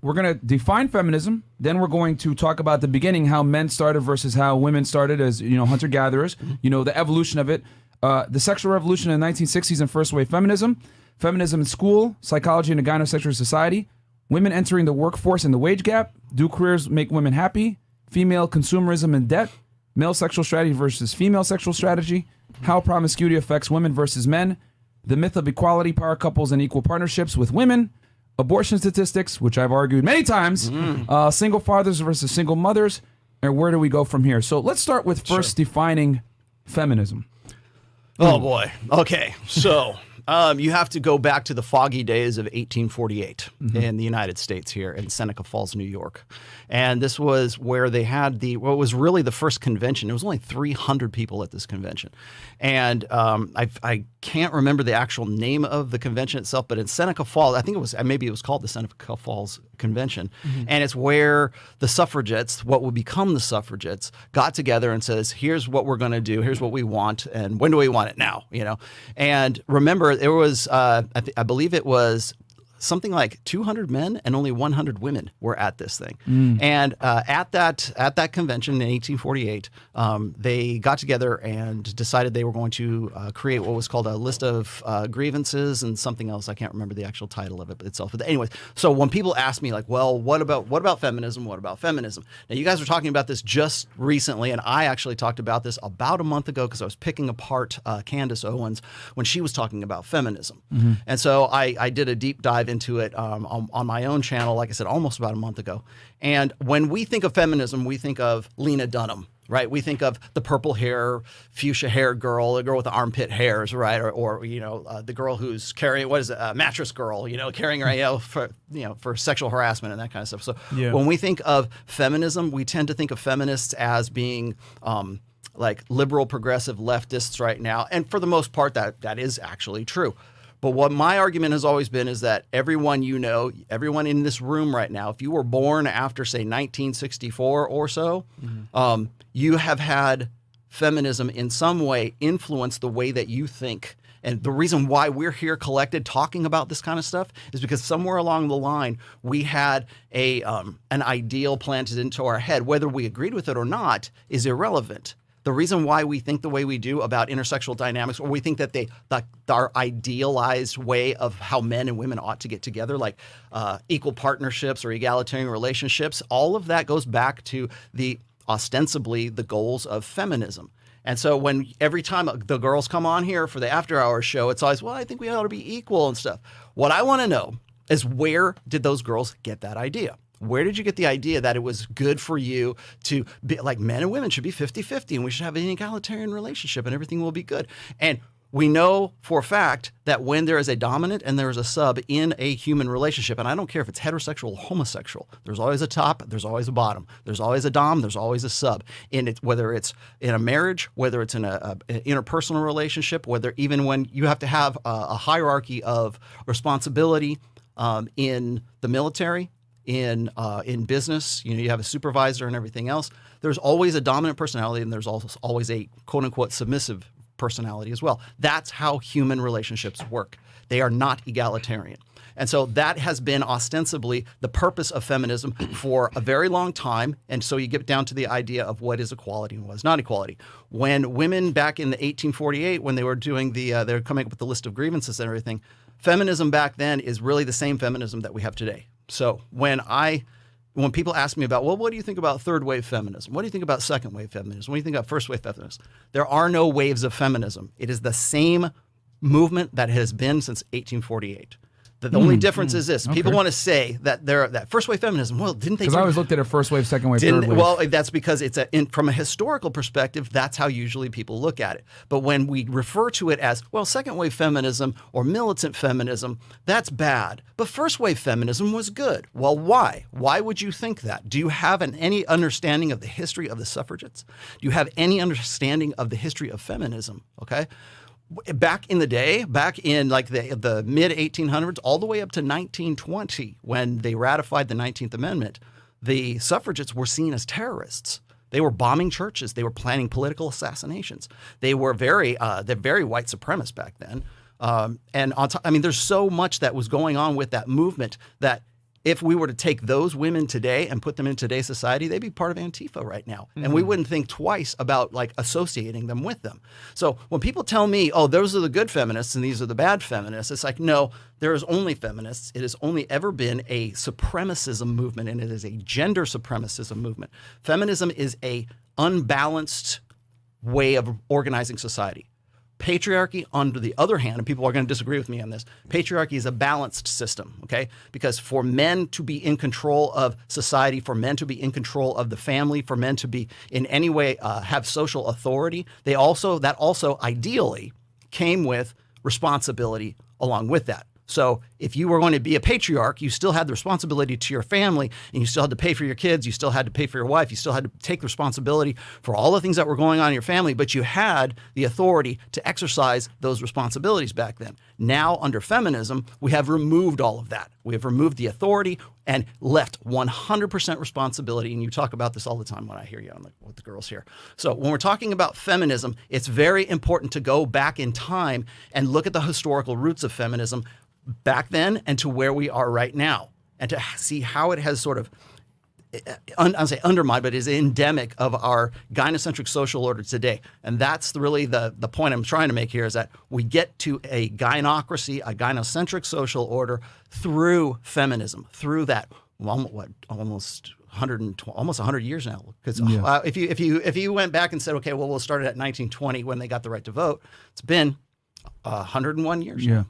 we're going to define feminism. Then we're going to talk about the beginning, how men started versus how women started as, hunter-gatherers, the evolution of it, the sexual revolution in the 1960s and first wave feminism, feminism in school, psychology in a gynosexual society, women entering the workforce and the wage gap, do careers make women happy, female consumerism and debt, male sexual strategy versus female sexual strategy, how promiscuity affects women versus men, the myth of equality, power couples, and equal partnerships with women, abortion statistics, which I've argued many times, single fathers versus single mothers, and where do we go from here? So let's start with first defining feminism. Oh, boy. Okay. So you have to go back to the foggy days of 1848 in the United States here in Seneca Falls, New York. And this was where they had what was really the first convention. It was only 300 people at this convention. And I can't remember the actual name of the convention itself, but in Seneca Falls, I think maybe it was called the Seneca Falls Convention. And it's where the suffragettes, what would become the suffragettes, got together and says, here's what we're going to do. Here's what we want. And when do we want it now? And remember, there was, I believe it was something like 200 men and only 100 women were at this thing. And at that convention in 1848, they got together and decided they were going to create what was called a list of grievances and something else. I can't remember the actual title of it itself. But anyways, so when people ask me like, well, what about feminism? What about feminism? Now, you guys were talking about this just recently, and I actually talked about this about a month ago because I was picking apart Candace Owens when she was talking about feminism. And so I did a deep dive into it on my own channel, like I said, almost about a month ago. And when we think of feminism, we think of Lena Dunham, right? We think of the purple hair, fuchsia hair girl, the girl with the armpit hairs, right? Or the girl who's carrying, what is it, a mattress girl, carrying her for sexual harassment and that kind of stuff. So when we think of feminism, we tend to think of feminists as being like liberal, progressive leftists right now. And for the most part, that is actually true. But what my argument has always been is that everyone everyone in this room right now, if you were born after, say, 1964 or so, you have had feminism in some way influence the way that you think. And the reason why we're here collected talking about this kind of stuff is because somewhere along the line, we had an ideal planted into our head. Whether we agreed with it or not is irrelevant. The reason why we think the way we do about intersexual dynamics, or we think that our idealized way of how men and women ought to get together, like equal partnerships or egalitarian relationships, all of that goes back to ostensibly the goals of feminism. And so every time the girls come on here for the after hours show, it's always, well, I think we ought to be equal and stuff. What I want to know is, where did those girls get that idea? Where did you get the idea that it was good for you to be like men and women should be 50-50 and we should have an egalitarian relationship and everything will be good? And we know for a fact that when there is a dominant and there is a sub in a human relationship, and I don't care if it's heterosexual or homosexual, there's always a top, there's always a bottom, there's always a dom, there's always a sub. Whether it's in a marriage, whether it's in an interpersonal relationship, whether even when you have to have a hierarchy of responsibility in the military, in business, you have a supervisor and everything else. There's always a dominant personality, and there's also always a quote unquote submissive personality as well. That's how human relationships work. They are not egalitarian. And so that has been ostensibly the purpose of feminism for a very long time. And so you get down to the idea of what is equality and what is not equality. When women back in the 1848, when they were doing they're coming up with the list of grievances and everything, feminism back then is really the same feminism that we have today. So when people ask me about, well, what do you think about third wave feminism? What do you think about second wave feminism? What do you think about first wave feminism? There are no waves of feminism. It is the same movement that has been since 1848. The only difference is this. People want to say that that first wave feminism, well, didn't they? Because I always looked at it first wave, second wave, third wave. Well, that's because from a historical perspective, that's how usually people look at it. But when we refer to it as, well, second wave feminism or militant feminism, that's bad. But first wave feminism was good. Well, why? Why would you think that? Do you have any understanding of the history of the suffragettes? Do you have any understanding of the history of feminism? Okay. Back in the day, back in like the mid 1800s, all the way up to 1920, when they ratified the 19th Amendment, the suffragettes were seen as terrorists. They were bombing churches. They were planning political assassinations. They were they're very white supremacist back then. And there's so much that was going on with that movement that if we were to take those women today and put them in today's society, they'd be part of Antifa right now. And we wouldn't think twice about like associating them with them. So when people tell me, oh, those are the good feminists and these are the bad feminists, it's like, no, there is only feminists. It has only ever been a supremacism movement, and it is a gender supremacism movement. Feminism is a unbalanced way of organizing society. Patriarchy, on the other hand, and people are going to disagree with me on this, patriarchy is a balanced system, okay? Because for men to be in control of society, for men to be in control of the family, for men to be in any way have social authority, that also ideally came with responsibility along with that. So if you were going to be a patriarch, you still had the responsibility to your family, and you still had to pay for your kids, you still had to pay for your wife, you still had to take the responsibility for all the things that were going on in your family, but you had the authority to exercise those responsibilities back then. Now, under feminism, we have removed all of that. We have removed the authority and left 100% responsibility, and you talk about this all the time when I hear you with the girls here. So when we're talking about feminism, it's very important to go back in time and look at the historical roots of feminism back then and to where we are right now, and to see how it has sort of, I'll say undermined, but is endemic of our gynocentric social order today. And that's really the point I'm trying to make here, is that we get to a gynocracy, a gynocentric social order through feminism, through that, almost 100 years now. Because if you went back and said, okay, well, we'll start it at 1920 when they got the right to vote, it's been 101 years. Yeah.